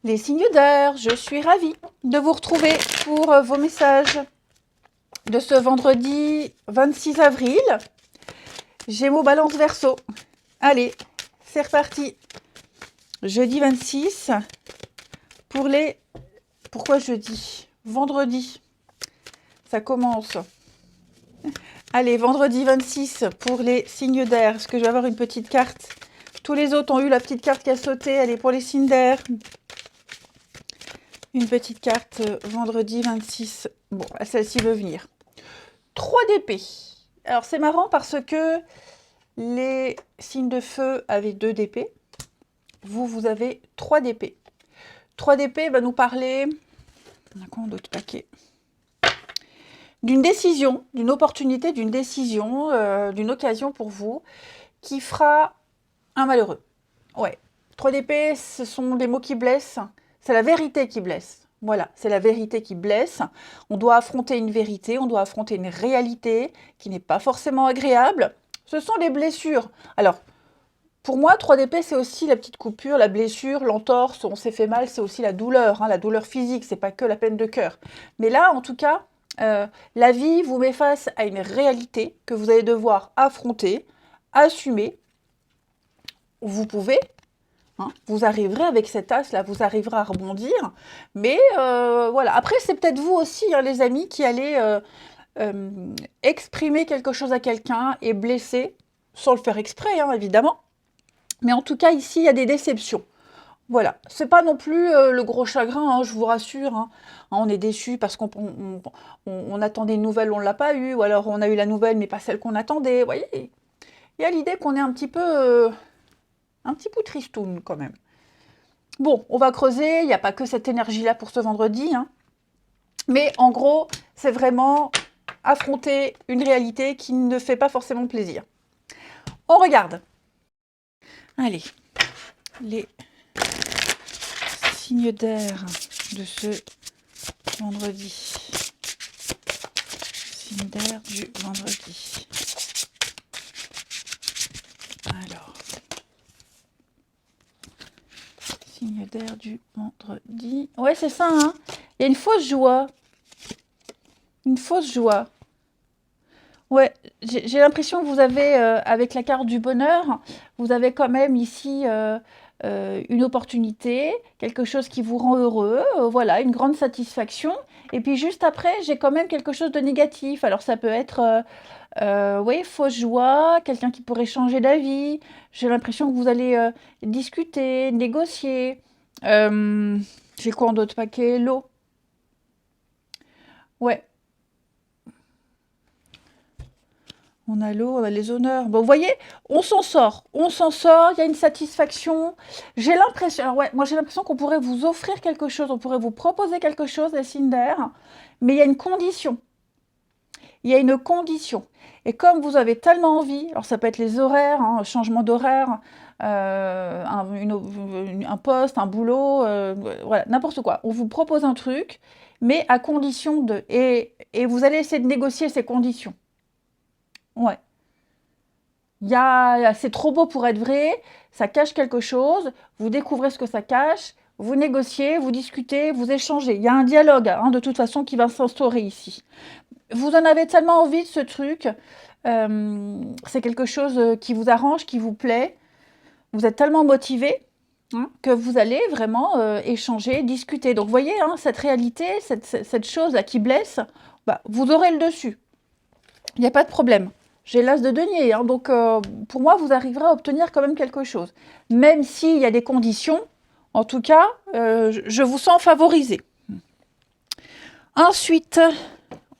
Les signes d'air, je suis ravie de vous retrouver pour vos messages de ce vendredi 26 avril. Gémeaux, Balance, Verseau. Allez, c'est reparti. Jeudi 26 pour les... Pourquoi jeudi? Vendredi. Ça commence. Allez, vendredi 26 pour les signes d'air. Est-ce que je vais avoir une petite carte? Tous les autres ont eu la petite carte qui a sauté. Elle est pour les signes d'air. Une petite carte vendredi 26. Bon, celle-ci veut venir. 3 d'épée. Alors, c'est marrant parce que les signes de feu avaient 2 d'épée. Vous avez 3 d'épée. 3 d'épée va nous parler... On a quoi d'autre paquet? D'une décision, d'une opportunité, d'une décision, d'une occasion pour vous qui fera un malheureux. Ouais. 3 d'épée, ce sont des mots qui blessent. C'est la vérité qui blesse. Voilà, c'est la vérité qui blesse. On doit affronter une vérité, on doit affronter une réalité qui n'est pas forcément agréable. Ce sont les blessures. Alors, pour moi, 3 d'épée, c'est aussi la petite coupure, la blessure, l'entorse, on s'est fait mal, c'est aussi la douleur physique, c'est pas que la peine de cœur. Mais là, en tout cas, la vie vous met face à une réalité que vous allez devoir affronter, assumer. Vous pouvez, hein, vous arriverez avec cet as-là, vous arriverez à rebondir. Mais voilà, après, c'est peut-être vous aussi, hein, les amis, qui allez exprimer quelque chose à quelqu'un et blesser, sans le faire exprès, hein, évidemment. Mais en tout cas, ici, il y a des déceptions. Voilà, c'est pas non plus le gros chagrin, hein, je vous rassure. Hein. On est déçu parce qu'on attendait une nouvelle, on ne l'a pas eu, ou alors on a eu la nouvelle, mais pas celle qu'on attendait. Vous voyez, il y a l'idée qu'on est un petit peu tristoun quand même. Bon, on va creuser, il n'y a pas que cette énergie-là pour ce vendredi. Hein. Mais en gros, c'est vraiment affronter une réalité qui ne fait pas forcément plaisir. On regarde. Allez, les signes d'air de ce vendredi. Signes d'air du vendredi. Alors, signe d'air du vendredi. Ouais, c'est ça, hein. Il y a une fausse joie. Une fausse joie. Ouais, j'ai l'impression que vous avez, avec la carte du bonheur, vous avez quand même ici une opportunité, quelque chose qui vous rend heureux, voilà, une grande satisfaction. Et puis juste après, j'ai quand même quelque chose de négatif. Alors ça peut être, oui, fausse joie, quelqu'un qui pourrait changer d'avis. J'ai l'impression que vous allez discuter, négocier. J'ai quoi en d'autres paquets? L'eau. Ouais. On a l'eau, on a les honneurs. Bon, vous voyez, on s'en sort, il y a une satisfaction. J'ai l'impression, alors ouais, moi j'ai l'impression qu'on pourrait vous offrir quelque chose, on pourrait vous proposer quelque chose, les signes d'air, mais il y a une condition. Il y a une condition. Et comme vous avez tellement envie, alors ça peut être les horaires, hein, changement d'horaire, un poste, un boulot, voilà, n'importe quoi. On vous propose un truc, mais à condition de... Et vous allez essayer de négocier ces conditions. Ouais. C'est trop beau pour être vrai, ça cache quelque chose, vous découvrez ce que ça cache, vous négociez, vous discutez, vous échangez. Il y a un dialogue, hein, de toute façon, qui va s'instaurer ici. Vous en avez tellement envie de ce truc, c'est quelque chose qui vous arrange, qui vous plaît, vous êtes tellement motivé, hein, que vous allez vraiment échanger, discuter. Donc vous voyez, hein, cette réalité, cette chose-là qui blesse, bah, vous aurez le dessus. Il n'y a pas de problème. J'ai l'as de denier, hein, donc pour moi, vous arriverez à obtenir quand même quelque chose. Même s'il y a des conditions, en tout cas, je vous sens favorisé. Ensuite,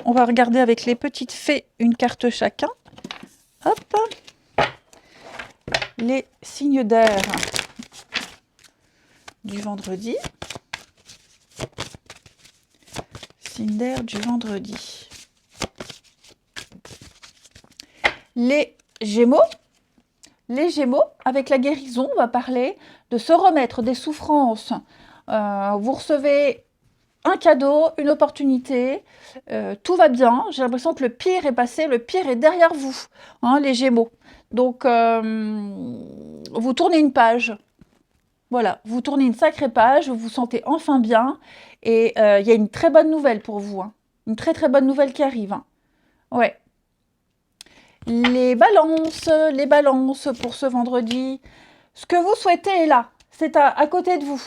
on va regarder avec les petites fées une carte chacun. Hop. Les signes d'air du vendredi. Signes d'air du vendredi. Les Gémeaux, avec la guérison, on va parler de se remettre des souffrances. Vous recevez un cadeau, une opportunité, tout va bien. J'ai l'impression que le pire est passé, le pire est derrière vous, hein, les Gémeaux. Donc, vous tournez une page. Voilà, vous tournez une sacrée page, vous vous sentez enfin bien. Et il y a une très bonne nouvelle pour vous. Hein. Une très très bonne nouvelle qui arrive. Hein. Ouais. Les balances pour ce vendredi. Ce que vous souhaitez est là. C'est à côté de vous.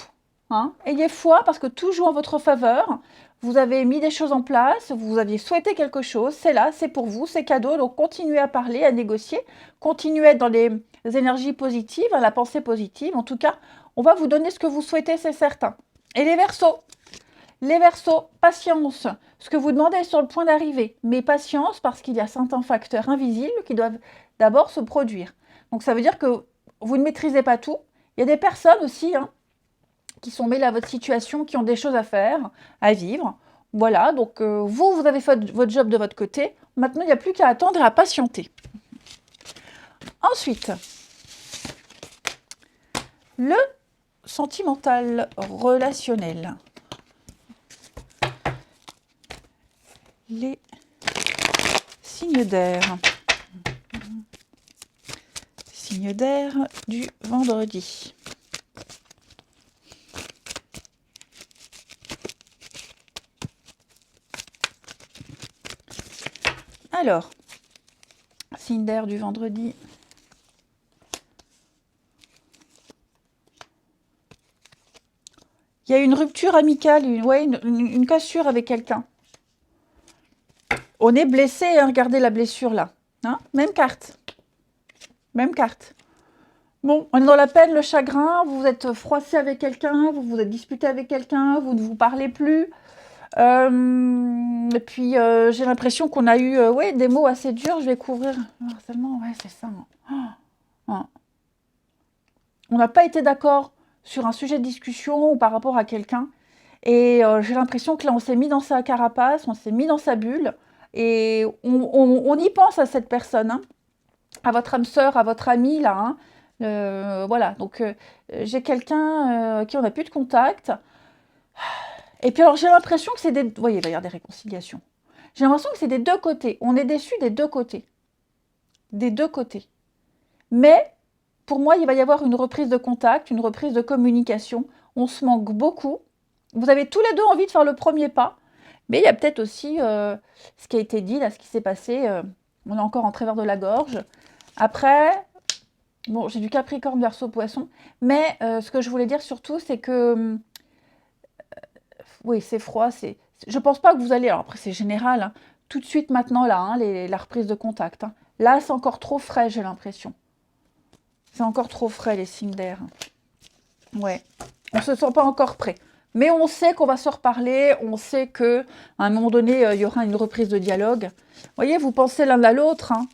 Hein. Ayez foi parce que tout joue en votre faveur. Vous avez mis des choses en place, vous aviez souhaité quelque chose, c'est là, c'est pour vous, c'est cadeau. Donc continuez à parler, à négocier, continuez à être dans les énergies positives, à la pensée positive. En tout cas, on va vous donner ce que vous souhaitez, c'est certain. Et les Verseaux, patience. Ce que vous demandez est sur le point d'arriver, mais patience parce qu'il y a certains facteurs invisibles qui doivent d'abord se produire. Donc ça veut dire que vous ne maîtrisez pas tout. Il y a des personnes aussi qui sont mêlées à votre situation, qui ont des choses à faire, à vivre. Voilà, donc vous avez fait votre job de votre côté. Maintenant, il n'y a plus qu'à attendre et à patienter. Ensuite, le sentimental relationnel. Les signes d'air. Signes d'air du vendredi. Alors, signe d'air du vendredi. Il y a une rupture amicale, une cassure avec quelqu'un. On est blessé, hein, regardez la blessure là. Hein, même carte. Même carte. Bon, on est dans la peine, le chagrin, vous êtes froissé avec quelqu'un, vous vous êtes disputé avec quelqu'un, vous ne vous parlez plus. Et puis, j'ai l'impression qu'on a eu des mots assez durs. Je vais couvrir le harcèlement, ouais, c'est ça. On n'a pas été d'accord sur un sujet de discussion ou par rapport à quelqu'un. Et j'ai l'impression que là, on s'est mis dans sa carapace, on s'est mis dans sa bulle. Et on y pense à cette personne, hein, à votre âme sœur, à votre ami, là. Hein. Voilà, donc j'ai quelqu'un qui on n'a plus de contact. Et puis alors j'ai l'impression que c'est des... Vous voyez, il va y avoir des réconciliations. J'ai l'impression que c'est des deux côtés. On est déçus des deux côtés. Des deux côtés. Mais pour moi, il va y avoir une reprise de contact, une reprise de communication. On se manque beaucoup. Vous avez tous les deux envie de faire le premier pas. Mais il y a peut-être aussi ce qui a été dit, là, ce qui s'est passé. On est encore en travers de la gorge. Après, bon, j'ai du Capricorne, Verseau, Poisson. Mais ce que je voulais dire surtout, c'est que... oui, c'est froid. Je pense pas que vous allez... Alors après, c'est général. Hein, tout de suite maintenant, là, hein, la reprise de contact. Hein. Là, c'est encore trop frais, j'ai l'impression. C'est encore trop frais, les signes d'air. Ouais. On se sent pas encore prêt. Mais on sait qu'on va se reparler, on sait qu'à un moment donné, il y aura une reprise de dialogue. Vous voyez, vous pensez l'un à l'autre. Hein.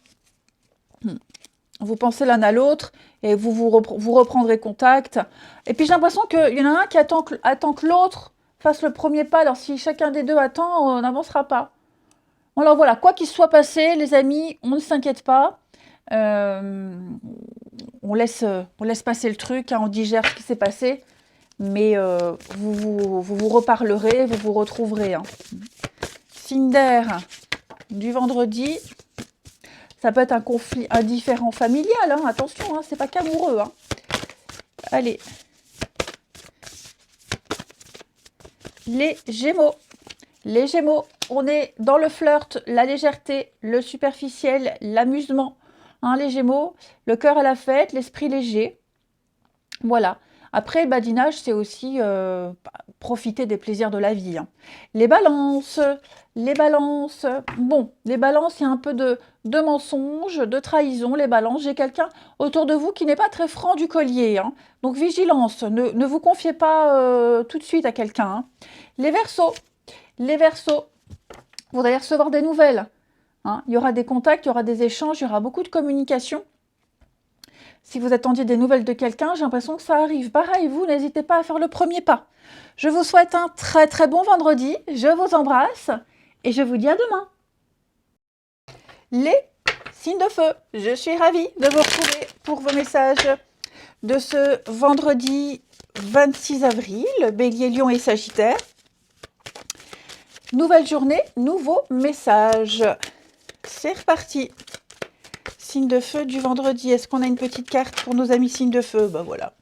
Vous pensez l'un à l'autre et vous reprendrez contact. Et puis j'ai l'impression qu'il y en a un qui attend que l'autre fasse le premier pas. Alors si chacun des deux attend, on n'avancera pas. Alors voilà, quoi qu'il soit passé, les amis, on ne s'inquiète pas. On laisse passer le truc, hein, on digère ce qui s'est passé. Mais vous reparlerez, vous vous retrouverez. Hein. Signe d'air du vendredi, ça peut être un conflit, un différend familial. Hein, attention, hein, c'est pas qu'amoureux. Hein. Allez. Les Gémeaux. Les Gémeaux, on est dans le flirt, la légèreté, le superficiel, l'amusement. Hein, les Gémeaux, le cœur à la fête, l'esprit léger. Voilà. Après, le badinage, c'est aussi profiter des plaisirs de la vie. Hein. Les balances, bon, les balances, il y a un peu de mensonges, de trahison, les balances. J'ai quelqu'un autour de vous qui n'est pas très franc du collier. Hein. Donc, vigilance, ne vous confiez pas tout de suite à quelqu'un. Hein. Les Verseaux, vous allez recevoir des nouvelles. Hein. Il y aura des contacts, il y aura des échanges, il y aura beaucoup de communication. Si vous attendiez des nouvelles de quelqu'un, j'ai l'impression que ça arrive. Pareil, vous, n'hésitez pas à faire le premier pas. Je vous souhaite un très très bon vendredi. Je vous embrasse et je vous dis à demain. Les signes de feu, je suis ravie de vous retrouver pour vos messages de ce vendredi 26 avril, Bélier, Lion et Sagittaire. Nouvelle journée, nouveau message. C'est reparti. Signe de feu du vendredi. Est-ce qu'on a une petite carte pour nos amis signes de feu? Ben voilà.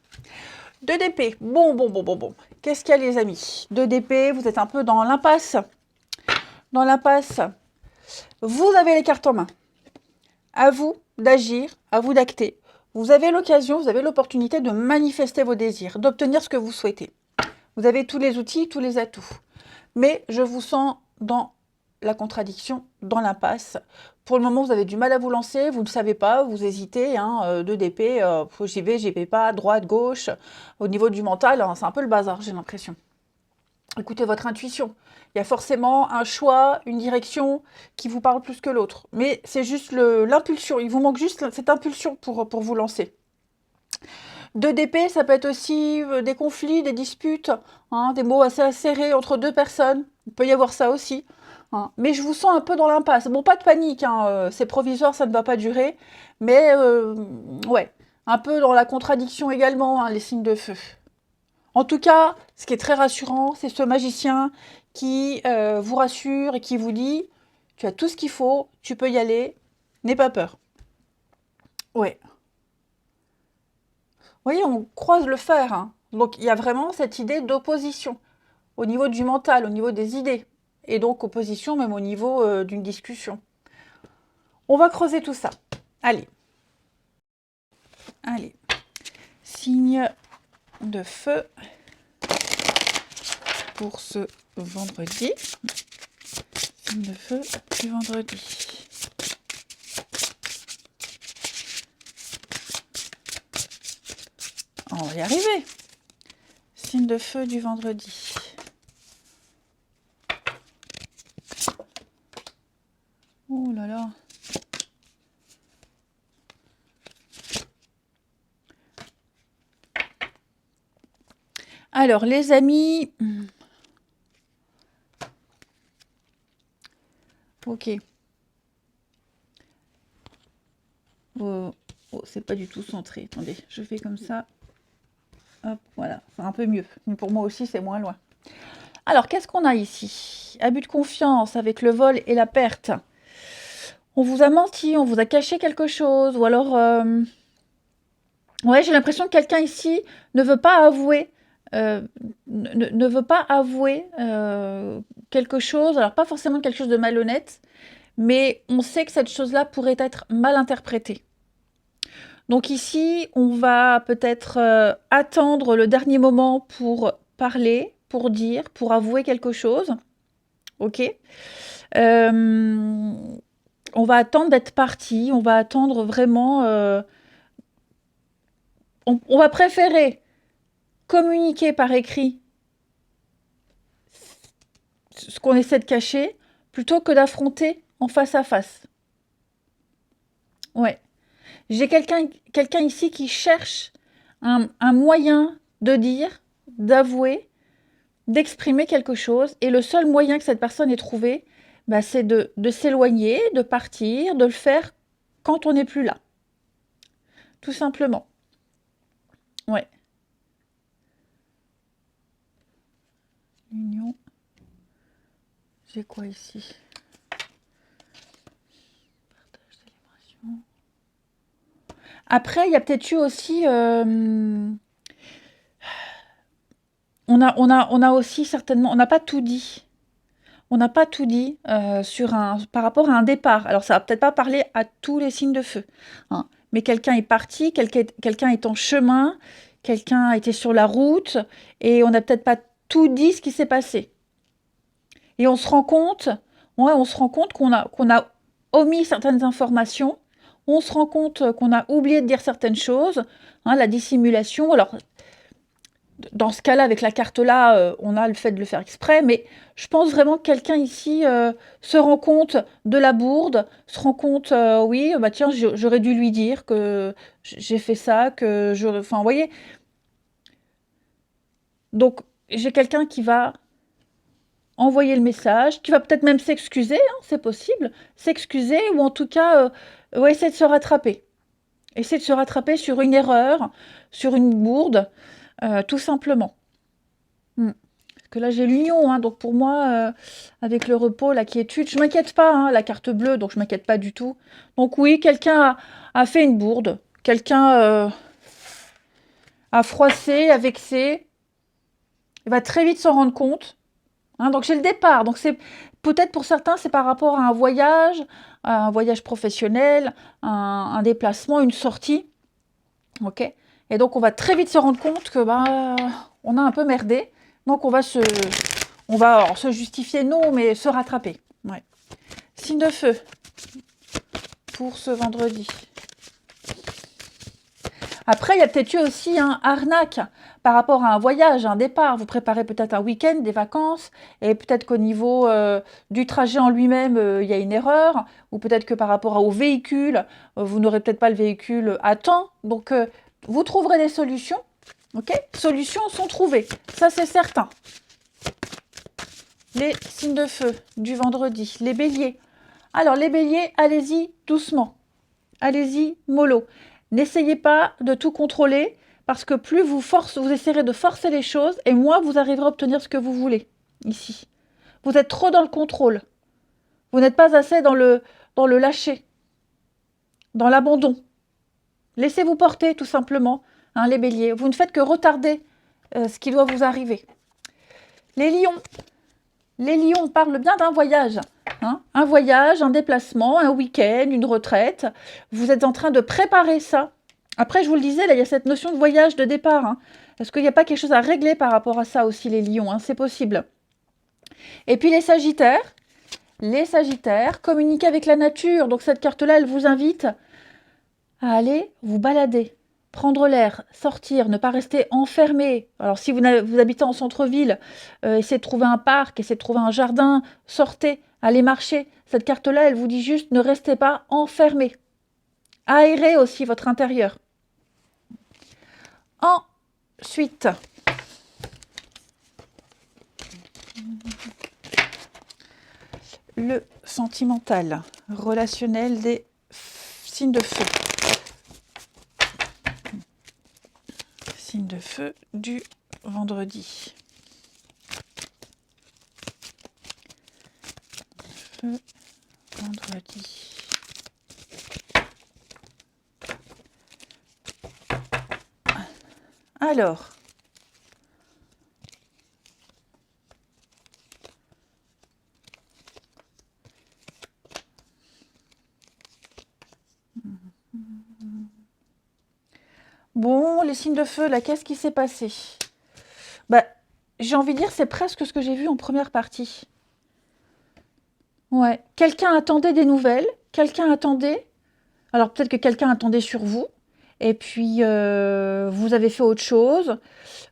2 d'épée. Bon. Qu'est-ce qu'il y a, les amis? 2 d'épée, vous êtes un peu dans l'impasse. Dans l'impasse. Vous avez les cartes en main. À vous d'agir, à vous d'acter. Vous avez l'occasion, vous avez l'opportunité de manifester vos désirs, d'obtenir ce que vous souhaitez. Vous avez tous les outils, tous les atouts. Mais je vous sens dans la contradiction, dans l'impasse. Pour le moment, vous avez du mal à vous lancer, vous ne savez pas, vous hésitez, 2 d'épée, j'y vais pas, droite, gauche. Au niveau du mental, c'est un peu le bazar, j'ai l'impression. Écoutez votre intuition. Il y a forcément un choix, une direction qui vous parle plus que l'autre. Mais c'est juste l'impulsion. Il vous manque juste cette impulsion pour vous lancer. 2 d'épée, ça peut être aussi des conflits, des disputes, des mots assez acérés entre 2 personnes. Il peut y avoir ça aussi. Mais je vous sens un peu dans l'impasse. Bon, pas de panique, c'est provisoire, ça ne va pas durer. Mais ouais, un peu dans la contradiction également, les signes de feu. En tout cas, ce qui est très rassurant, c'est ce magicien qui vous rassure et qui vous dit « Tu as tout ce qu'il faut, tu peux y aller, n'aie pas peur. » Ouais. Vous voyez, on croise le fer. Donc, il y a vraiment cette idée d'opposition au niveau du mental, au niveau des idées. Et donc, opposition même au niveau d'une discussion. On va creuser tout ça. Allez. Allez. Signe de feu pour ce vendredi. Signe de feu du vendredi. On va y arriver. Signe de feu du vendredi. Oh là là. Alors, les amis... Ok. Oh, c'est pas du tout centré. Attendez, je fais comme ça. Hop, voilà, c'est un peu mieux. Mais pour moi aussi, c'est moins loin. Alors, qu'est-ce qu'on a ici? Abus de confiance avec le vol et la perte. On vous a menti, on vous a caché quelque chose. Ou alors... Ouais, j'ai l'impression que quelqu'un ici ne veut pas avouer... ne veut pas avouer quelque chose. Alors, pas forcément quelque chose de malhonnête. Mais on sait que cette chose-là pourrait être mal interprétée. Donc ici, on va peut-être attendre le dernier moment pour parler, pour dire, pour avouer quelque chose. Ok. On va attendre d'être parti, on va attendre vraiment... on va préférer communiquer par écrit ce qu'on essaie de cacher, plutôt que d'affronter en face à face. Ouais. J'ai quelqu'un ici qui cherche un moyen de dire, d'avouer, d'exprimer quelque chose. Et le seul moyen que cette personne ait trouvé, bah, c'est de s'éloigner, de partir, de le faire quand on n'est plus là. Tout simplement. Ouais. L'union. J'ai quoi ici? Partage, célébration. Après, il y a peut-être eu aussi... on a aussi certainement... On n'a pas tout dit. On n'a pas tout dit par rapport à un départ. Alors, ça va peut-être pas parler à tous les signes de feu. Mais quelqu'un est parti, quelqu'un est en chemin, quelqu'un était sur la route, et on n'a peut-être pas tout dit ce qui s'est passé. Et on se rend compte, qu'on a omis certaines informations, on se rend compte qu'on a oublié de dire certaines choses, la dissimulation. Alors, dans ce cas-là, avec la carte-là, on a le fait de le faire exprès, mais je pense vraiment que quelqu'un ici se rend compte de la bourde, se rend compte, oui, bah tiens, j'aurais dû lui dire que j'ai fait ça, que je... Enfin, vous voyez. Donc, j'ai quelqu'un qui va envoyer le message, qui va peut-être même s'excuser, c'est possible, s'excuser, ou en tout cas, essayer de se rattraper. Essayer de se rattraper sur une erreur, sur une bourde, tout simplement. Parce que là, j'ai l'union, donc pour moi, avec le repos, la quiétude, je ne m'inquiète pas, la carte bleue, donc je ne m'inquiète pas du tout. Donc oui, quelqu'un a fait une bourde, quelqu'un à froisser, à vexer. Il va très vite s'en rendre compte. Hein, donc j'ai le départ. Donc c'est peut-être pour certains, c'est par rapport à un voyage professionnel, un déplacement, une sortie. Ok. Et donc on va très vite se rendre compte que bah on a un peu merdé. Donc on va alors, se justifier, non, mais se rattraper. Ouais. Signe de feu pour ce vendredi. Après, il y a peut-être eu aussi un arnaque par rapport à un voyage, un départ. Vous préparez peut-être un week-end, des vacances, et peut-être qu'au niveau du trajet en lui-même, il y a une erreur, ou peut-être que par rapport au véhicule, vous n'aurez peut-être pas le véhicule à temps. Donc, vous trouverez des solutions. Ok? Solutions sont trouvées, ça c'est certain. Les signes de feu du vendredi, les béliers. Alors, les béliers, allez-y doucement. Allez-y mollo. N'essayez pas de tout contrôler, parce que plus vous essayerez de forcer les choses, et moins vous arriverez à obtenir ce que vous voulez, ici. Vous êtes trop dans le contrôle. Vous n'êtes pas assez dans le lâcher, dans l'abandon. Laissez-vous porter, tout simplement, hein, les béliers. Vous ne faites que retarder ce qui doit vous arriver. Les lions. Les lions parlent bien d'un voyage. Hein, un voyage, un déplacement, un week-end, une retraite. Vous êtes en train de préparer ça. Après, je vous le disais, là, il y a cette notion de voyage, de départ. Hein. Est-ce qu'il n'y a pas quelque chose à régler par rapport à ça aussi, les lions, hein? C'est possible. Et puis les sagittaires. Les sagittaires communiquent avec la nature. Donc cette carte-là, elle vous invite à aller vous balader, prendre l'air, sortir, ne pas rester enfermé. Alors si vous habitez en centre-ville, essayez de trouver un parc, essayez de trouver un jardin, sortez, allez marcher. Cette carte-là, elle vous dit juste ne restez pas enfermé. Aérez aussi votre intérieur. Ensuite, le sentimental, relationnel des signes de feu. Signe de feu du vendredi. Feu, vendredi. Alors, bon, les signes de feu, là, qu'est-ce qui s'est passé? Bah, j'ai envie de dire, c'est presque ce que j'ai vu en première partie. Ouais, quelqu'un attendait des nouvelles, quelqu'un attendait. Alors peut-être que quelqu'un attendait sur vous, et puis vous avez fait autre chose.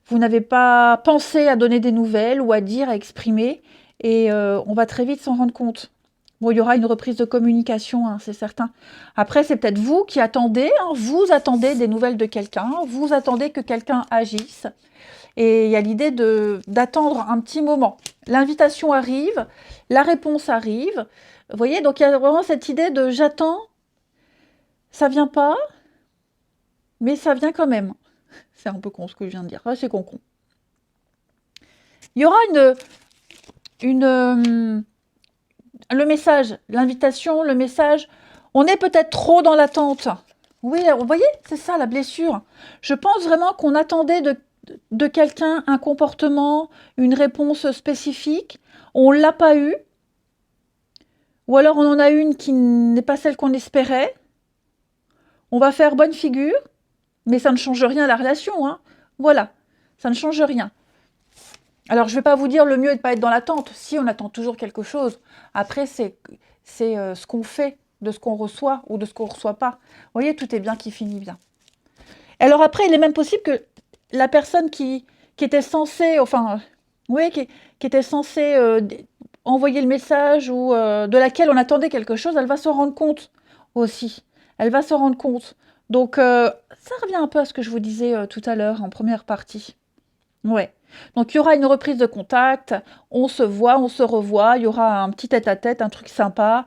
Vous n'avez pas pensé à donner des nouvelles ou à dire, à exprimer, et on va très vite s'en rendre compte. Bon, il y aura une reprise de communication, hein, c'est certain. Après, c'est peut-être vous qui attendez, hein, vous attendez des nouvelles de quelqu'un, vous attendez que quelqu'un agisse. Et il y a l'idée d'attendre un petit moment. L'invitation arrive, la réponse arrive. Vous voyez, donc il y a vraiment cette idée de j'attends, ça vient pas, mais ça vient quand même. C'est un peu con ce que je viens de dire. C'est con. Il y aura le message, l'invitation, le message. On est peut-être trop dans l'attente. Oui, vous voyez, c'est ça la blessure. Je pense vraiment qu'on attendait de quelqu'un un comportement, une réponse spécifique. On ne l'a pas eu. Ou alors on en a une qui n'est pas celle qu'on espérait. On va faire bonne figure, mais ça ne change rien à la relation. Hein. Voilà, ça ne change rien. Alors je ne vais pas vous dire le mieux est de ne pas être dans l'attente. Si, on attend toujours quelque chose. Après, c'est ce qu'on fait de ce qu'on reçoit ou de ce qu'on ne reçoit pas. Vous voyez, tout est bien qui finit bien. Alors après, il est même possible que la personne qui était censée, enfin, oui, qui était censée envoyer le message ou de laquelle on attendait quelque chose, elle va se rendre compte aussi. Elle va se rendre compte. Donc, ça revient un peu à ce que je vous disais tout à l'heure en première partie. Ouais. Donc, il y aura une reprise de contact, on se voit, on se revoit, il y aura un petit tête-à-tête, un truc sympa.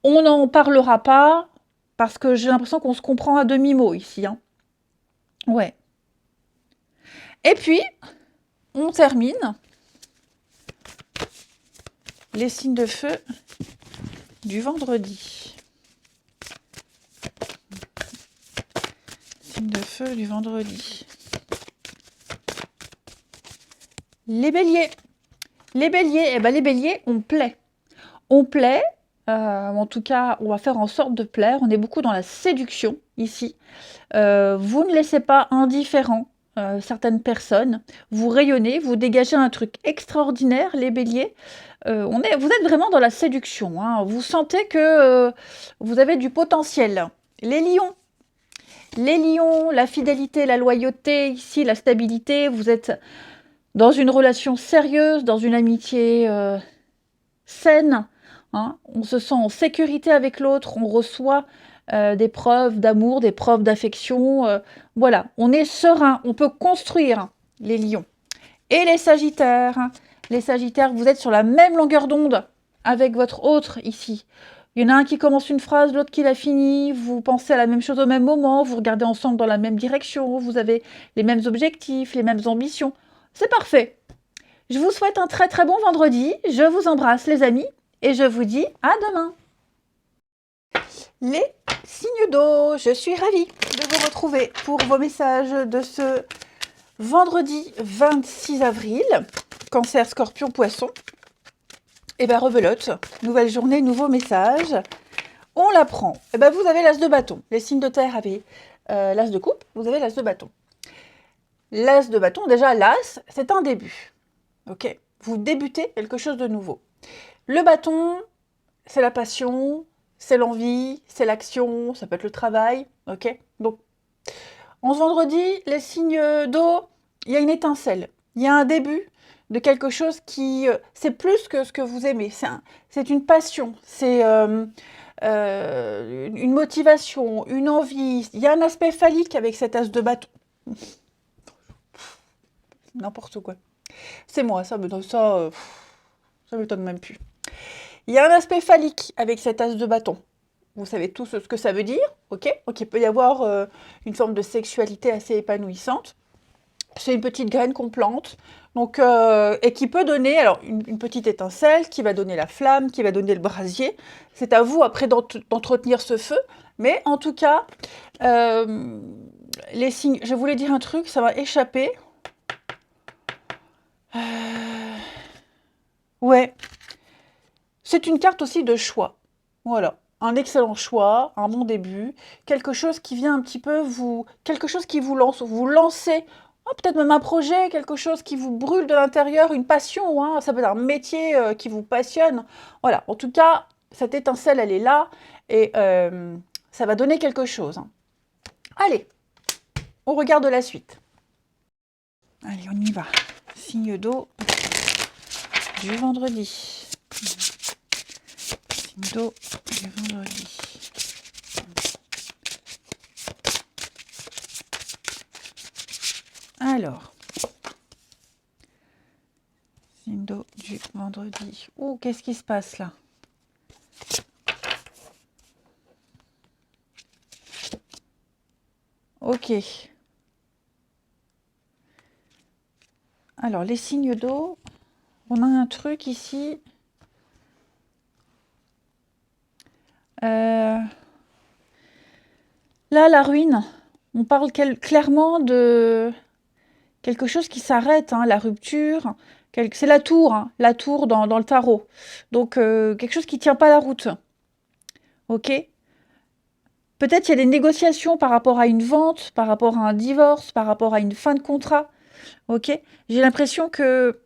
On n'en parlera pas, parce que j'ai l'impression qu'on se comprend à demi-mot ici. Hein. Ouais. Et puis, on termine les signes de feu du vendredi. Signe de feu du vendredi. Les béliers. Les béliers, eh ben, les béliers, on plaît. On plaît, en tout cas, on va faire en sorte de plaire. On est beaucoup dans la séduction, ici. Vous ne laissez pas indifférent certaines personnes. Vous rayonnez, vous dégagez un truc extraordinaire, les béliers. Vous êtes vraiment dans la séduction, hein. Vous sentez que vous avez du potentiel. Les lions. Les lions, la fidélité, la loyauté, ici, la stabilité. Vous êtes dans une relation sérieuse, dans une amitié saine. Hein. On se sent en sécurité avec l'autre, on reçoit des preuves d'amour, des preuves d'affection. Voilà, on est serein, on peut construire, les lions. Et les sagittaires. Les sagittaires, vous êtes sur la même longueur d'onde avec votre autre ici. Il y en a un qui commence une phrase, l'autre qui la finit, vous pensez à la même chose au même moment, vous regardez ensemble dans la même direction, vous avez les mêmes objectifs, les mêmes ambitions. C'est parfait. Je vous souhaite un très très bon vendredi, je vous embrasse les amis, et je vous dis à demain. Les signes d'eau, je suis ravie de vous retrouver pour vos messages de ce vendredi 26 avril. Cancer, Scorpion, Poisson. Et bien rebelote, nouvelle journée, nouveau message. On la prend. Et ben vous avez l'as de bâton. Les signes de terre avaient l'as de coupe, vous avez l'as de bâton. L'as de bâton, déjà l'as, c'est un début. Ok, vous débutez quelque chose de nouveau. Le bâton, c'est la passion, c'est l'envie, c'est l'action, ça peut être le travail, ok. Donc, en ce vendredi, les signes d'eau, il y a une étincelle, il y a un début de quelque chose qui, c'est plus que ce que vous aimez, c'est une passion, c'est une motivation, une envie, il y a un aspect phallique avec cet as de bâton. N'importe quoi. C'est moi, ça m'étonne même plus. Il y a un aspect phallique avec cet as de bâton. Vous savez tous ce que ça veut dire, ok? Donc il peut y avoir une forme de sexualité assez épanouissante. C'est une petite graine qu'on plante, donc, et qui peut donner alors une petite étincelle, qui va donner la flamme, qui va donner le brasier. C'est à vous après d'entretenir ce feu, mais en tout cas, les signes. Je voulais dire un truc, ça m'a échappé. Ouais, c'est une carte aussi de choix. Voilà, un excellent choix, un bon début, quelque chose qui vient un petit peu quelque chose qui vous lance, vous lancez, oh, peut-être même un projet, quelque chose qui vous brûle de l'intérieur, une passion, hein, ça peut être un métier qui vous passionne. Voilà, en tout cas, cette étincelle, elle est là et ça va donner quelque chose. Hein. Allez, on regarde la suite. Allez, on y va. Signe d'eau du vendredi. Signe d'eau du vendredi. Alors, signe d'eau du vendredi. Oh, qu'est-ce qui se passe là? Ok. Alors, les signes d'eau, on a un truc ici. Là, la ruine, on parle clairement de quelque chose qui s'arrête, hein, la rupture. C'est la tour, hein, la tour dans le tarot. Donc, quelque chose qui ne tient pas la route. Ok? Peut-être il y a des négociations par rapport à une vente, par rapport à un divorce, par rapport à une fin de contrat. Ok? J'ai l'impression que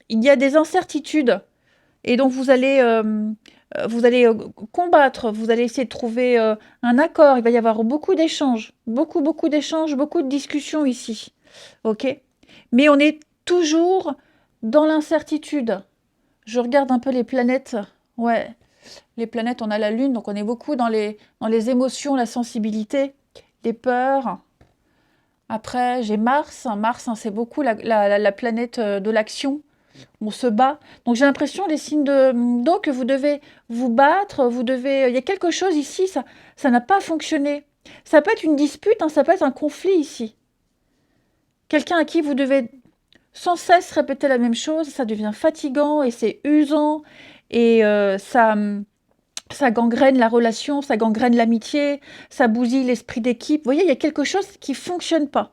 il y a des incertitudes. Et donc, vous allez combattre, vous allez essayer de trouver un accord. Il va y avoir beaucoup d'échanges, beaucoup d'échanges, beaucoup de discussions ici. Ok? Mais on est toujours dans l'incertitude. Je regarde un peu les planètes. Ouais, les planètes, on a la Lune, donc on est beaucoup dans les émotions, la sensibilité, les peurs. Après, j'ai Mars. Mars, hein, c'est beaucoup la planète de l'action. On se bat. Donc j'ai l'impression, les signes d'eau, que vous devez vous battre, il y a quelque chose ici, ça n'a pas fonctionné. Ça peut être une dispute, hein, ça peut être un conflit ici. Quelqu'un à qui vous devez sans cesse répéter la même chose, ça devient fatigant et c'est usant et ça gangrène la relation, ça gangrène l'amitié, ça bousille l'esprit d'équipe. Vous voyez, il y a quelque chose qui ne fonctionne pas.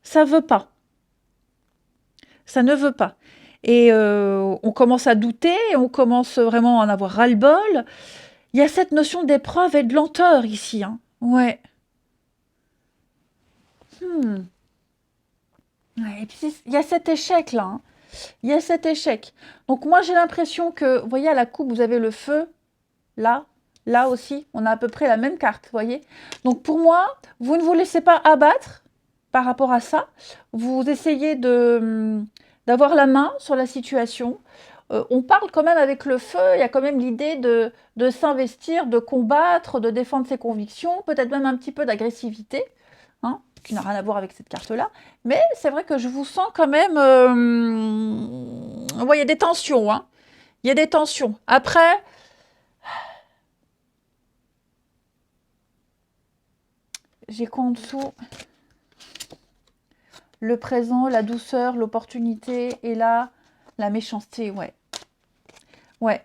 Ça veut pas. Ça ne veut pas. et on commence à douter, et on commence vraiment à en avoir ras-le-bol. Il y a cette notion d'épreuve et de lenteur ici, hein. Ouais. Hmm. Ouais, et puis il y a cet échec là, hein. Il y a cet échec. Donc moi j'ai l'impression que, vous voyez à la coupe, vous avez le feu, là, là aussi, on a à peu près la même carte, vous voyez. Donc pour moi, vous ne vous laissez pas abattre par rapport à ça. Vous essayez d'avoir la main sur la situation. On parle quand même avec le feu, il y a quand même l'idée de s'investir, de combattre, de défendre ses convictions, peut-être même un petit peu d'agressivité, hein, qui n'a rien à voir avec cette carte-là. Mais c'est vrai que je vous sens quand même... ouais, il y a des tensions, hein. Il y a des tensions. Après, j'ai quoi en dessous? Le présent, la douceur, l'opportunité, et là, la méchanceté, ouais. Ouais.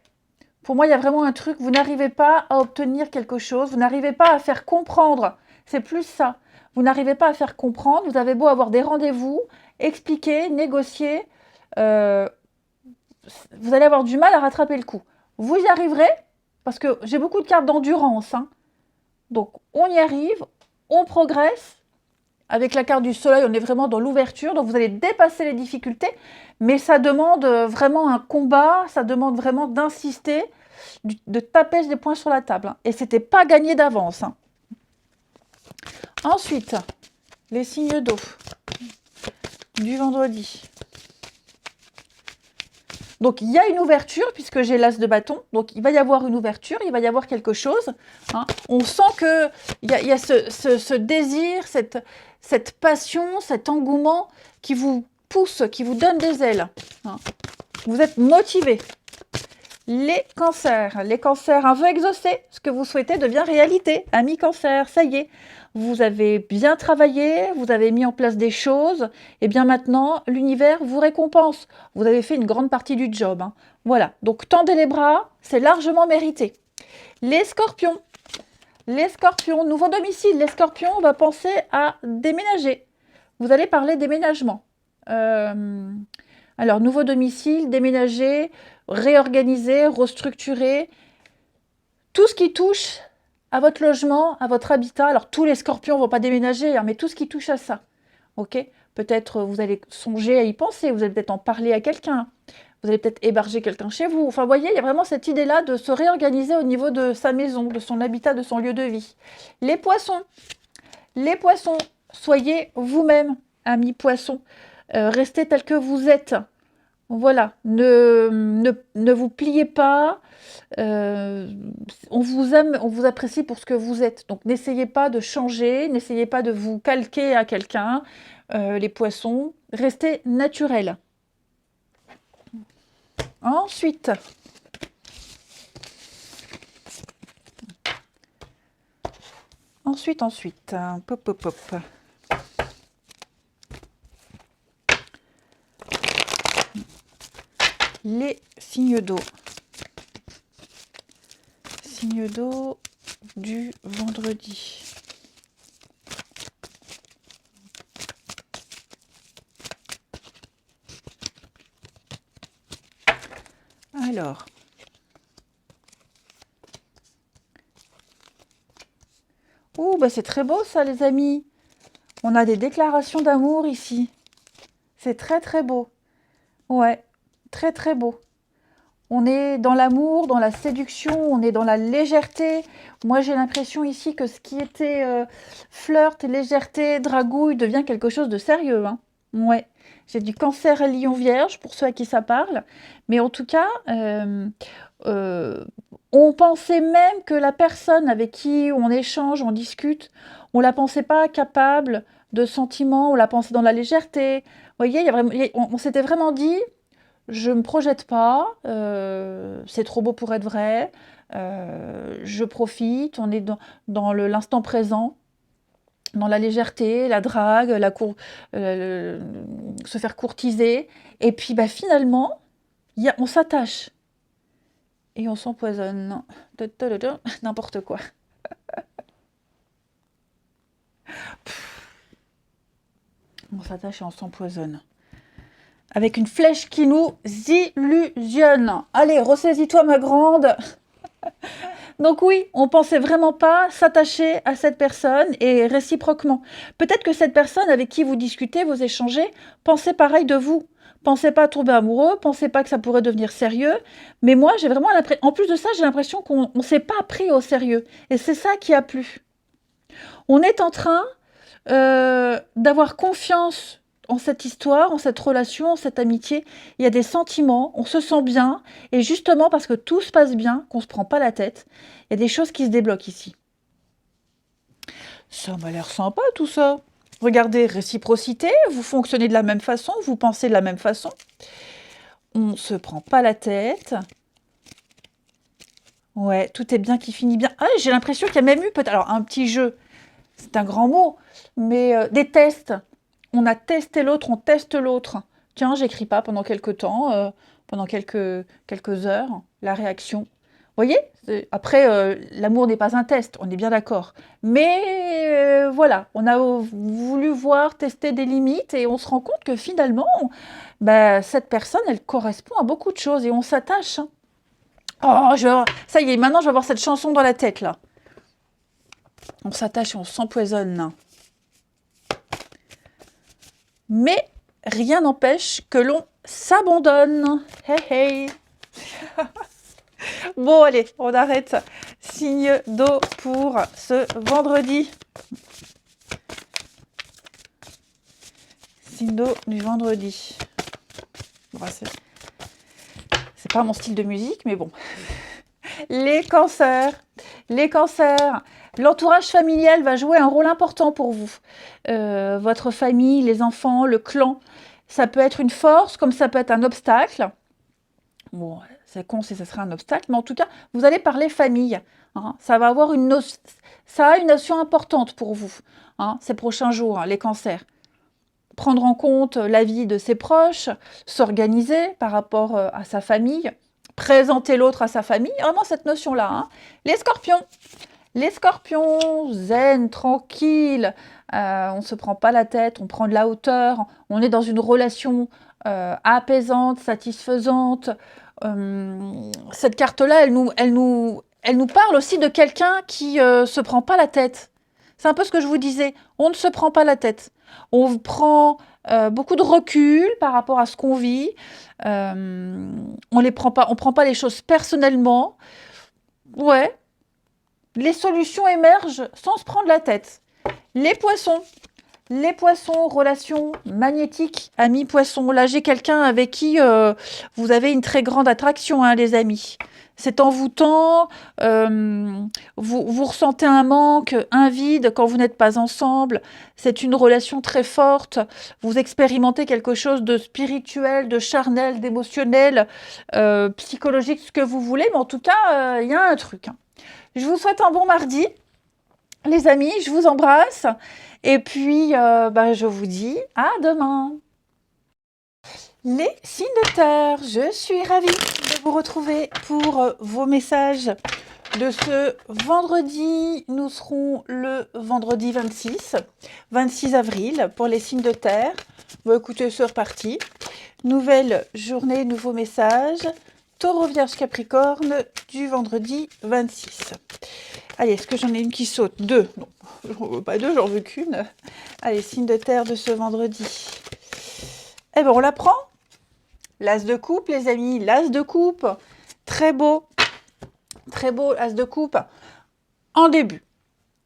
Pour moi, il y a vraiment un truc, vous n'arrivez pas à obtenir quelque chose, vous n'arrivez pas à faire comprendre. C'est plus ça. Vous n'arrivez pas à faire comprendre, vous avez beau avoir des rendez-vous, expliquer, négocier, euh, vous allez avoir du mal à rattraper le coup. Vous y arriverez, parce que j'ai beaucoup de cartes d'endurance, hein. Donc, on y arrive, on progresse. Avec la carte du soleil, on est vraiment dans l'ouverture, donc vous allez dépasser les difficultés, mais ça demande vraiment un combat, ça demande vraiment d'insister, de taper des points sur la table, hein. Et c'était pas gagné d'avance, hein. Ensuite, les signes d'eau du vendredi. Donc il y a une ouverture, puisque j'ai l'as de bâton, donc il va y avoir une ouverture, il va y avoir quelque chose, hein. On sent qu'il y a ce désir, cette passion, cet engouement qui vous pousse, qui vous donne des ailes, hein. Vous êtes motivé. Les cancers, un vœu exaucé, ce que vous souhaitez devient réalité. Amis cancer, ça y est, vous avez bien travaillé, vous avez mis en place des choses, et bien maintenant, l'univers vous récompense. Vous avez fait une grande partie du job, hein. Voilà, donc tendez les bras, c'est largement mérité. Les scorpions, nouveau domicile, les scorpions, on va penser à déménager. Vous allez parler déménagement. Alors, nouveau domicile, déménager, réorganiser, restructurer, tout ce qui touche à votre logement, à votre habitat. Alors, tous les scorpions ne vont pas déménager, hein, mais tout ce qui touche à ça. Ok? Peut-être vous allez songer à y penser, vous allez peut-être en parler à quelqu'un, vous allez peut-être héberger quelqu'un chez vous. Enfin, vous voyez, il y a vraiment cette idée-là de se réorganiser au niveau de sa maison, de son habitat, de son lieu de vie. Les poissons, soyez vous-même, amis poissons. Restez tel que vous êtes. Voilà, ne vous pliez pas, on vous aime, on vous apprécie pour ce que vous êtes. Donc n'essayez pas de changer, n'essayez pas de vous calquer à quelqu'un, les poissons, restez naturels. Ensuite, pop, pop, pop. Les signes d'eau. Signes d'eau du vendredi. Alors, oh, bah c'est très beau ça, les amis. On a des déclarations d'amour ici. C'est très très beau. Ouais, très très beau. On est dans l'amour, dans la séduction, on est dans la légèreté. Moi, j'ai l'impression ici que ce qui était flirt, légèreté, dragouille devient quelque chose de sérieux, hein. Ouais, j'ai du cancer à lion vierge pour ceux à qui ça parle. Mais en tout cas, euh, on pensait même que la personne avec qui on échange, on discute, on la pensait pas capable de sentiments, on la pensait dans la légèreté. Vous voyez, il y a vraiment, on s'était vraiment dit, je me projette pas, c'est trop beau pour être vrai, je profite, on est dans l'instant présent, dans la légèreté, la drague, se faire courtiser. Et puis bah, finalement, on s'attache et on s'empoisonne. Non. N'importe quoi. On s'attache et on s'empoisonne. avec une flèche qui nous illusionne. Allez, ressaisis-toi ma grande. Donc oui, on pensait vraiment pas s'attacher à cette personne et réciproquement. Peut-être que cette personne avec qui vous discutez, vous échangez, pensait pareil de vous. Pensez pas tomber amoureux, pensez pas que ça pourrait devenir sérieux. Mais moi, j'ai vraiment l'impression... En plus de ça, j'ai l'impression qu'on ne s'est pas pris au sérieux. Et c'est ça qui a plu. On est en train d'avoir confiance en cette histoire, en cette relation, en cette amitié. Il y a des sentiments, on se sent bien. Et justement, parce que tout se passe bien, qu'on ne se prend pas la tête, il y a des choses qui se débloquent ici. Ça m'a l'air sympa tout ça. Regardez, réciprocité, vous fonctionnez de la même façon, vous pensez de la même façon. On ne se prend pas la tête. Ouais, tout est bien qui finit bien. Ah, j'ai l'impression qu'il y a même eu peut-être... Alors, un petit jeu, c'est un grand mot, mais des tests. On a testé l'autre, on teste l'autre. Tiens, j'écris pas pendant quelques temps, pendant quelques heures, la réaction. Vous voyez? Après, l'amour n'est pas un test, on est bien d'accord. Mais voilà, on a voulu voir, tester des limites et on se rend compte que finalement, bah, cette personne, elle correspond à beaucoup de choses et on s'attache. Hein. Oh, ça y est, maintenant je vais avoir cette chanson dans la tête là. On s'attache et on s'empoisonne. Mais rien n'empêche que l'on s'abandonne. Hey hey. Bon, allez, on arrête. Signe d'eau pour ce vendredi. Signe d'eau du vendredi. Bon, c'est pas mon style de musique, mais bon. Les cancers. Les cancers. L'entourage familial va jouer un rôle important pour vous. Votre famille, les enfants, le clan. Ça peut être une force, comme ça peut être un obstacle. Bon, c'est con si ça serait un obstacle, mais en tout cas, vous allez parler famille. Hein. Ça va avoir ça a une notion importante pour vous, hein, ces prochains jours, hein, les cancers. Prendre en compte la vie de ses proches, s'organiser par rapport à sa famille, présenter l'autre à sa famille, vraiment cette notion-là. Hein. Les scorpions, zen, tranquilles, on ne se prend pas la tête, on prend de la hauteur, on est dans une relation apaisante, satisfaisante. Cette carte-là, elle nous parle aussi de quelqu'un qui se prend pas la tête. C'est un peu ce que je vous disais. On ne se prend pas la tête. On prend beaucoup de recul par rapport à ce qu'on vit. On prend pas les choses personnellement. Ouais. Les solutions émergent sans se prendre la tête. Les poissons, relation magnétique, amis poissons. Là, j'ai quelqu'un avec qui vous avez une très grande attraction, hein, les amis. C'est envoûtant, vous ressentez un manque, un vide quand vous n'êtes pas ensemble. C'est une relation très forte. Vous expérimentez quelque chose de spirituel, de charnel, d'émotionnel, psychologique, ce que vous voulez. Mais en tout cas, il y a un truc. Hein. Je vous souhaite un bon mardi, les amis. Je vous embrasse. Et puis, je vous dis à demain. Les signes de terre, je suis ravie de vous retrouver pour vos messages de ce vendredi. Nous serons le vendredi 26 avril pour les signes de terre. Bon, écoutez, c'est reparti. Nouvelle journée, nouveau message. Taureau, Vierge, Capricorne du vendredi 26. Allez, est-ce que j'en ai une qui saute? Deux. Non, j'en veux pas deux, j'en veux qu'une. Allez, signe de terre de ce vendredi. Eh bien, on la prend. L'as de coupe, les amis. L'as de coupe. Très beau. Très beau, as de coupe. En début.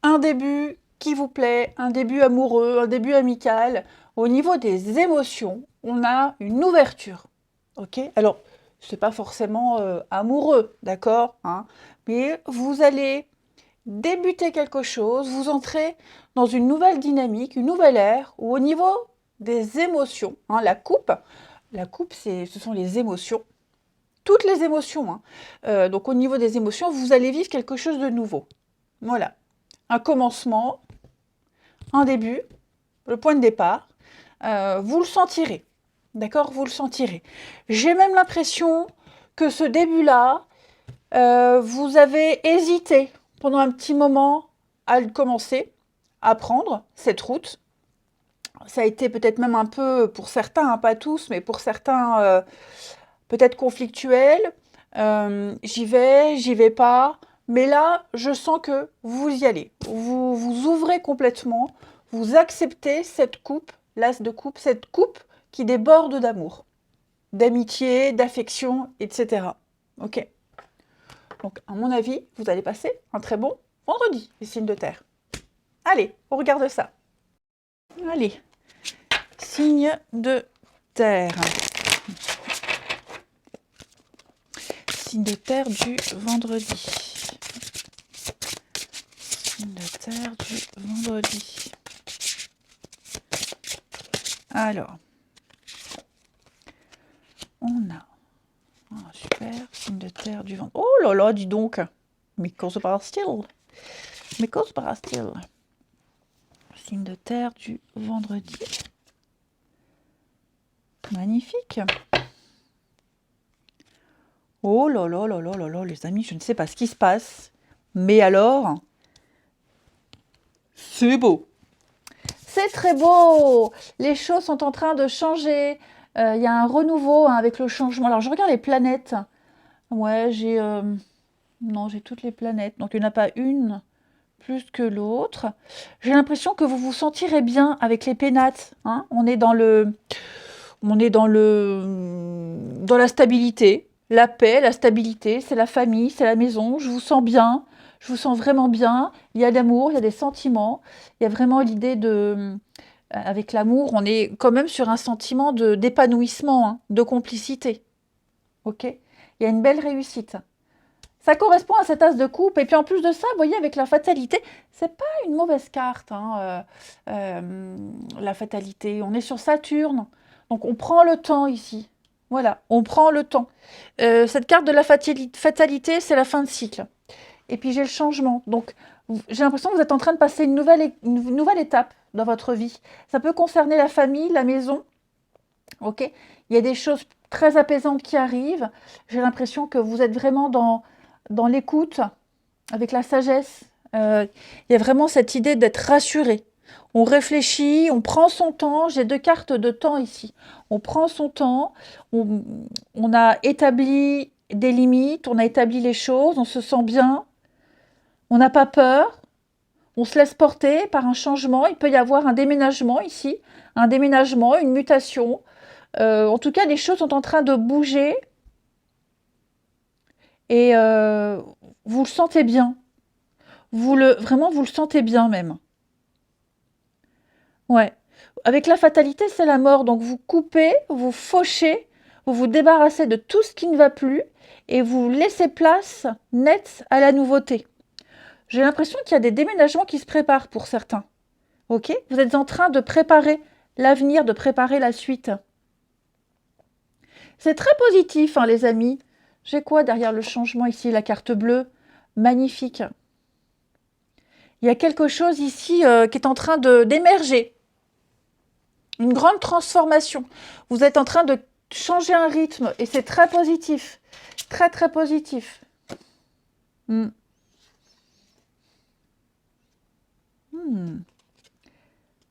Un début qui vous plaît, un début amoureux, un début amical. Au niveau des émotions, on a une ouverture. Ok? Alors, c'est pas forcément amoureux, d'accord, hein, mais vous allez débuter quelque chose, vous entrez dans une nouvelle dynamique, une nouvelle ère, où au niveau des émotions, hein, la coupe, ce sont les émotions, toutes les émotions. Hein. Donc au niveau des émotions, vous allez vivre quelque chose de nouveau. Voilà, un commencement, un début, le point de départ, vous le sentirez. D'accord, vous le sentirez. J'ai même l'impression que ce début-là, vous avez hésité pendant un petit moment à le commencer, à prendre cette route. Ça a été peut-être même un peu, pour certains, hein, pas tous, mais pour certains, peut-être conflictuel. J'y vais pas. Mais là, je sens que vous y allez. Vous vous ouvrez complètement. Vous acceptez cette coupe, l'as de coupe, cette coupe qui déborde d'amour, d'amitié, d'affection, etc. Ok. Donc, à mon avis, vous allez passer un très bon vendredi, les signes de terre. Allez, on regarde ça. Allez, signe de terre. Signe de terre du vendredi. Signe de terre du vendredi. Alors, on a super signe de terre du vendredi. Oh là là, dis donc. Mais qu'en se passe-t-il? Mais qu'en se passe-t-il? Signe de terre du vendredi. Magnifique. Oh là là là là là là, les amis, je ne sais pas ce qui se passe. Mais alors, c'est beau. C'est très beau. Les choses sont en train de changer. Il y a un renouveau, hein, avec le changement. Alors, je regarde les planètes. Ouais, j'ai... non, j'ai toutes les planètes. Donc, il n'y en a pas une plus que l'autre. J'ai l'impression que vous vous sentirez bien avec les pénates, hein. On est dans la stabilité, la paix, la stabilité. C'est la famille, c'est la maison. Je vous sens bien. Je vous sens vraiment bien. Il y a l'amour, il y a des sentiments. Il y a vraiment l'idée de... Avec l'amour, on est quand même sur un sentiment d'épanouissement, hein, de complicité. Ok? Il y a une belle réussite. Ça correspond à cet as de coupe. Et puis en plus de ça, vous voyez, avec la fatalité, c'est pas une mauvaise carte, hein, la fatalité. On est sur Saturne. Donc on prend le temps ici. Voilà, on prend le temps. Cette carte de la fatalité, c'est la fin de cycle. Et puis j'ai le changement. Donc j'ai l'impression que vous êtes en train de passer une nouvelle étape dans votre vie. Ça peut concerner la famille, la maison. Ok? Il y a des choses très apaisantes qui arrivent. J'ai l'impression que vous êtes vraiment dans l'écoute, avec la sagesse. Il y a vraiment cette idée d'être rassuré. On réfléchit, on prend son temps. J'ai 2 cartes de temps ici. On prend son temps, on a établi des limites, on a établi les choses, on se sent bien, on n'a pas peur, on se laisse porter par un changement. Il peut y avoir un déménagement ici, un déménagement, une mutation. En tout cas, les choses sont en train de bouger et vous le sentez bien. Vraiment, vous le sentez bien même. Ouais. Avec la fatalité, c'est la mort. Donc vous coupez, vous fauchez, vous vous débarrassez de tout ce qui ne va plus et vous laissez place nette à la nouveauté. J'ai l'impression qu'il y a des déménagements qui se préparent pour certains. Ok? Vous êtes en train de préparer l'avenir, de préparer la suite. C'est très positif, hein, les amis. J'ai quoi derrière le changement ici? La carte bleue. Magnifique. Il y a quelque chose ici qui est en train d'émerger. Une grande transformation. Vous êtes en train de changer un rythme et c'est très positif. Très, très positif. Hmm. Hmm.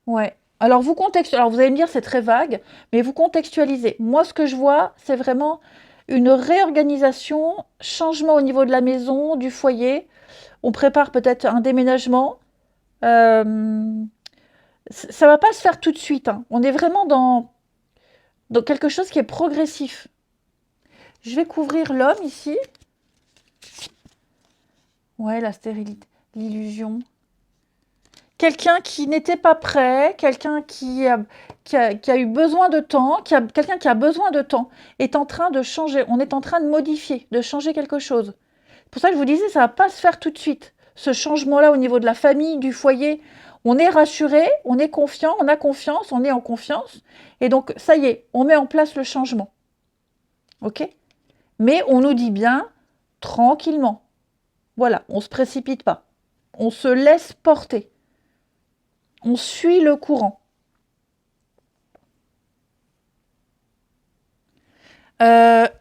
Ouais. Alors vous alors vous allez me dire c'est très vague, mais vous contextualisez. Moi, ce que je vois, c'est vraiment une réorganisation, changement au niveau de la maison, du foyer. On prépare peut-être un déménagement. Euh, ça va pas se faire tout de suite, hein. On est vraiment dans quelque chose qui est progressif. Je vais couvrir l'homme ici. Ouais, la stérilité, l'illusion. Quelqu'un qui n'était pas prêt, quelqu'un qui a eu besoin de temps, quelqu'un qui a besoin de temps, est en train de changer. On est en train de modifier, de changer quelque chose. C'est pour ça que je vous disais, ça ne va pas se faire tout de suite. Ce changement-là au niveau de la famille, du foyer, on est rassuré, on est confiant, on a confiance, on est en confiance. Et donc, ça y est, on met en place le changement. OK? Mais on nous dit bien, tranquillement. Voilà, on ne se précipite pas. On se laisse porter. On suit le courant.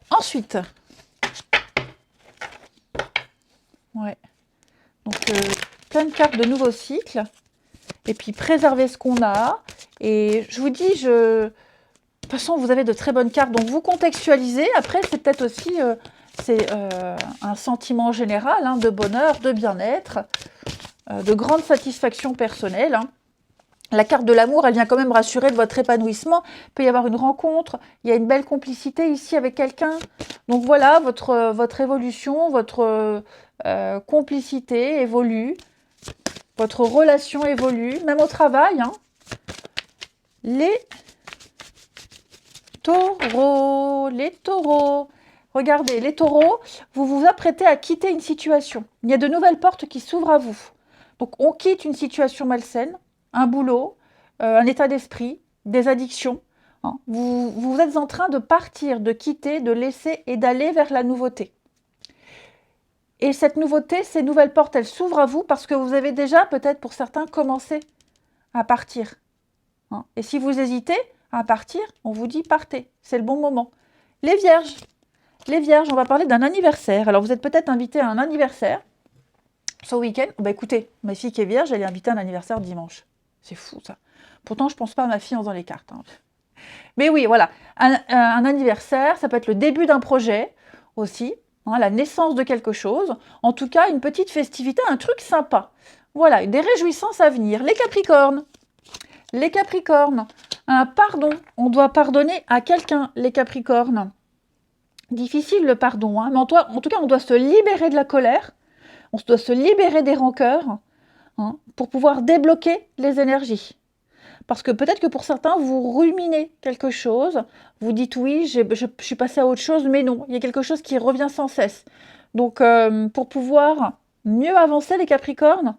Ensuite, ouais. Donc, plein de cartes de nouveaux cycles. Et puis, préserver ce qu'on a. Et je vous dis, de toute façon, vous avez de très bonnes cartes, donc vous contextualisez. Après, c'est peut-être aussi un sentiment général hein, de bonheur, de bien-être, de grande satisfaction personnelle. Hein. La carte de l'amour, elle vient quand même rassurer de votre épanouissement. Il peut y avoir une rencontre, il y a une belle complicité ici avec quelqu'un. Donc voilà, votre évolution, votre complicité évolue, votre relation évolue, même au travail. Hein. Les taureaux. Regardez, les taureaux, vous vous apprêtez à quitter une situation. Il y a de nouvelles portes qui s'ouvrent à vous. Donc on quitte une situation malsaine, un boulot, un état d'esprit, des addictions. Hein. Vous êtes en train de partir, de quitter, de laisser et d'aller vers la nouveauté. Et cette nouveauté, ces nouvelles portes, elles s'ouvrent à vous parce que vous avez déjà, peut-être pour certains, commencé à partir. Hein. Et si vous hésitez à partir, on vous dit partez, c'est le bon moment. Les vierges, on va parler d'un anniversaire. Alors vous êtes peut-être invité à un anniversaire ce week-end. Bah écoutez, ma fille qui est vierge, elle est invitée à un anniversaire dimanche. C'est fou ça. Pourtant, je ne pense pas à ma fille en faisant les cartes. Hein. Mais oui, voilà, un anniversaire, ça peut être le début d'un projet aussi, hein, la naissance de quelque chose. En tout cas, une petite festivité, un truc sympa. Voilà, des réjouissances à venir. Les Capricornes, un pardon, on doit pardonner à quelqu'un, les Capricornes. Difficile le pardon, hein, mais en tout cas, on doit se libérer de la colère, on doit se libérer des rancœurs hein, pour pouvoir débloquer les énergies. Parce que peut-être que pour certains, vous ruminez quelque chose, vous dites oui, je suis passé à autre chose, mais non, il y a quelque chose qui revient sans cesse. Donc, pour pouvoir mieux avancer, les Capricornes,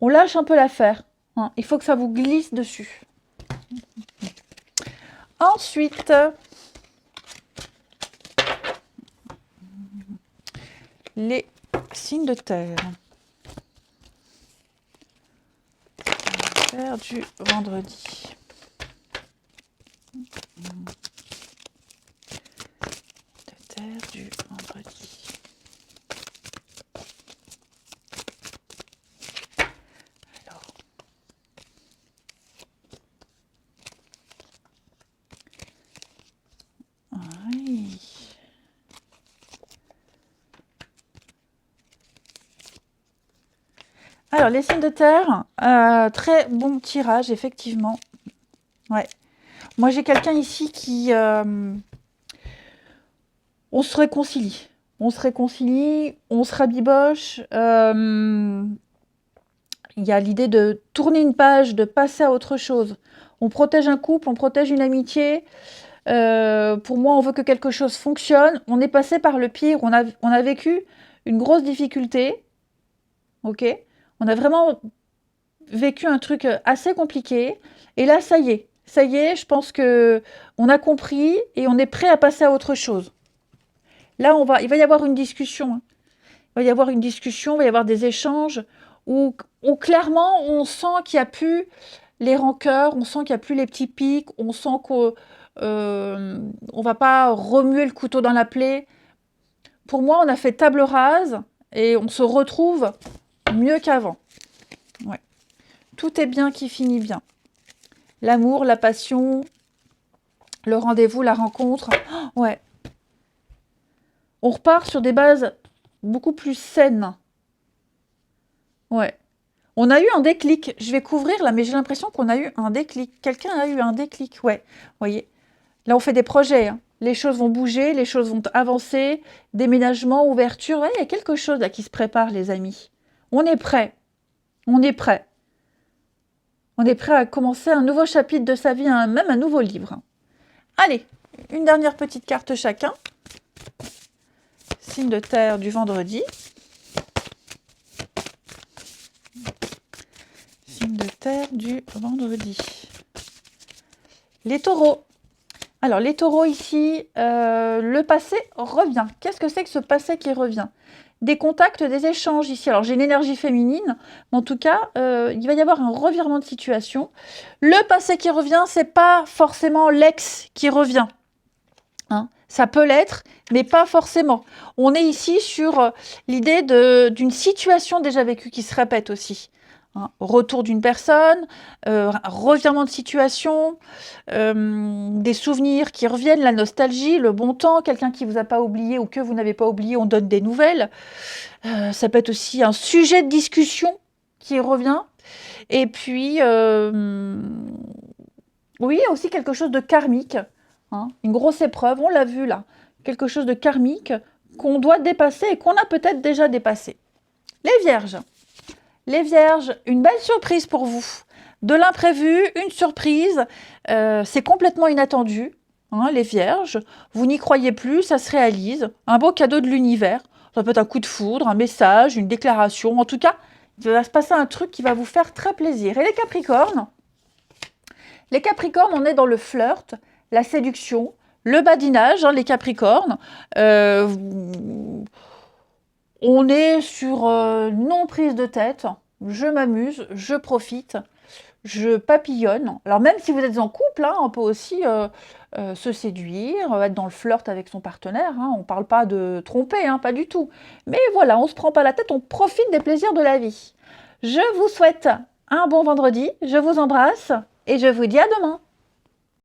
on lâche un peu l'affaire. Hein. Il faut que ça vous glisse dessus. Ensuite, les signes de terre. Terre du vendredi. De terre du vendredi. Alors. Oui. Alors, les signes de terre, très bon tirage, effectivement. Ouais. Moi, j'ai quelqu'un ici qui... on se réconcilie. On se rabiboche. Il y a l'idée de tourner une page, de passer à autre chose. On protège un couple, on protège une amitié. Pour moi, on veut que quelque chose fonctionne. On est passé par le pire. On a vécu une grosse difficulté. Ok ? On a vraiment vécu un truc assez compliqué. Et là, ça y est, je pense que on a compris et on est prêt à passer à autre chose. Là, il va y avoir une discussion. Hein. Il va y avoir une discussion, il va y avoir des échanges où clairement, on sent qu'il n'y a plus les rancœurs, on sent qu'il n'y a plus les petits pics, on sent qu'on ne va pas remuer le couteau dans la plaie. Pour moi, on a fait table rase et on se retrouve mieux qu'avant. Ouais. Tout est bien qui finit bien. L'amour, la passion, le rendez-vous, la rencontre. Oh, ouais. On repart sur des bases beaucoup plus saines. Ouais. On a eu un déclic. Je vais couvrir là, mais j'ai l'impression qu'on a eu un déclic. Quelqu'un a eu un déclic, ouais. Vous voyez. Là, on fait des projets. Hein. Les choses vont bouger, les choses vont avancer. Déménagement, ouverture. Ouais, il y a quelque chose là qui se prépare, les amis. On est prêts. On est prêts. On est prêt à commencer un nouveau chapitre de sa vie, même un nouveau livre. Allez, une dernière petite carte chacun. Signe de terre du vendredi. Signe de terre du vendredi. Les taureaux. Alors, les taureaux ici, le passé revient. Qu'est-ce que c'est que ce passé qui revient ? Des contacts, des échanges ici. Alors, j'ai une énergie féminine, mais en tout cas, il va y avoir un revirement de situation. Le passé qui revient, c'est pas forcément l'ex qui revient. Hein, ça peut l'être, mais pas forcément. On est ici sur l'idée d'une situation déjà vécue qui se répète aussi. hein. Retour d'une personne, revirement de situation, des souvenirs qui reviennent, la nostalgie, le bon temps, quelqu'un qui vous a pas oublié ou que vous n'avez pas oublié, on donne des nouvelles. Ça peut être aussi un sujet de discussion qui revient. Et puis, oui, aussi quelque chose de karmique, hein, une grosse épreuve, on l'a vu là, quelque chose de karmique qu'on doit dépasser et qu'on a peut-être déjà dépassé. Les Vierges, une belle surprise pour vous. De l'imprévu, une surprise, c'est complètement inattendu, hein, les Vierges. Vous n'y croyez plus, ça se réalise. Un beau cadeau de l'univers. Ça peut être un coup de foudre, un message, une déclaration. En tout cas, il va se passer un truc qui va vous faire très plaisir. Et les Capricornes, on est dans le flirt, la séduction, le badinage, hein, les Capricornes. On est sur non prise de tête. Je m'amuse, je profite, je papillonne. Alors même si vous êtes en couple, hein, on peut aussi se séduire, être dans le flirt avec son partenaire. Hein. On ne parle pas de tromper, hein, pas du tout. Mais voilà, on ne se prend pas la tête, on profite des plaisirs de la vie. Je vous souhaite un bon vendredi, je vous embrasse et je vous dis à demain.